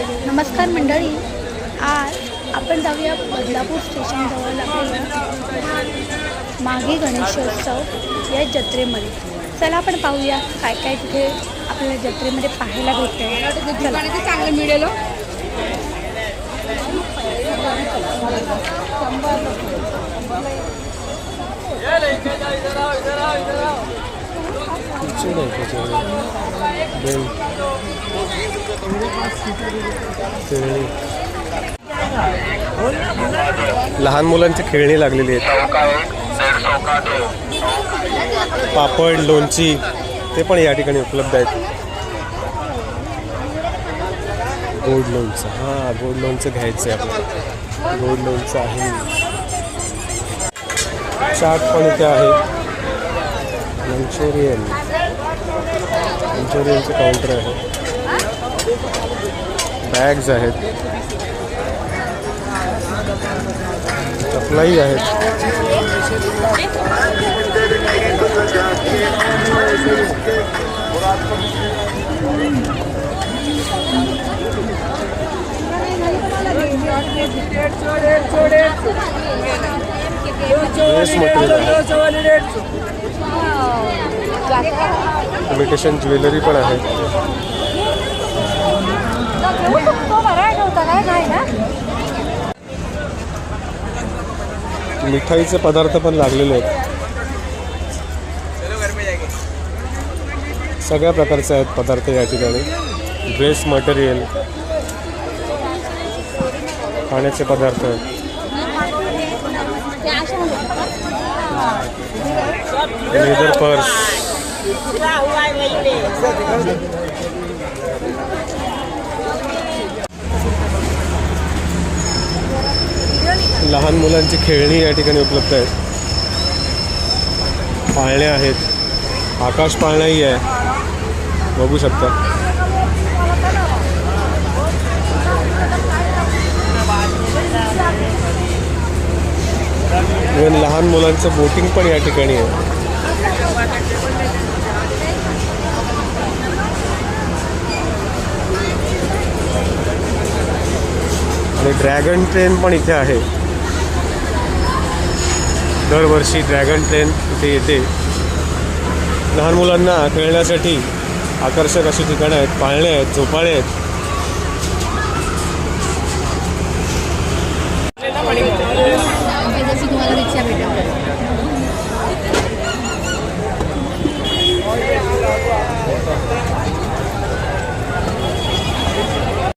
नमस्कार मंडळी, आज आपण जाऊया बदलापूर स्टेशनजवळ आपल्याला माघी गणेशोत्सव या जत्रेमध्ये. चला आपण पाहूया काय काय तिथे आपल्याला जत्रेमध्ये पाहायला भेटते. चला चांगलं मिळेल. लहान मुलांची खेळणी लागलेली आहेत. पापड, लोणची ते पण या ठिकाणी उपलब्ध आहेत. गोड लोणचं, हां गोड लोणचं घ्यायचं आहे आपल्याला. गोड लोणचं आहे. चाट पण इथे आहे. मंचुरियनचं काउंटर आहे. बॅग्स आहेत, चपलाही आहेत. ड्रेस मटेरियल, इमिटेशन ज्वेलरी पण आहे. मिठाईचे पदार्थ पण लागलेले आहेत. सगळ्या प्रकारचे आहेत पदार्थ या ठिकाणी. ड्रेस मटेरियल, खाण्याचे पदार्थ, लेदर पर्स, लहान मुलांची खेळणी या ठिकाणी उपलब्ध आहेत. पाळण्या आहेत. आकाश पाळणाही आहे, बघू शकता. इव्हन लहान मुलांचं बोटिंग पण या ठिकाणी आहे. आणि ड्रॅगन ट्रेन पण इथे आहे. दरवर्षी ड्रॅगन ट्रेन इथे येते. लहान मुलांना खेळण्यासाठी आकर्षक अशी ठिकाणं आहेत. पाळणे आहेत, झोपाळे आहेत.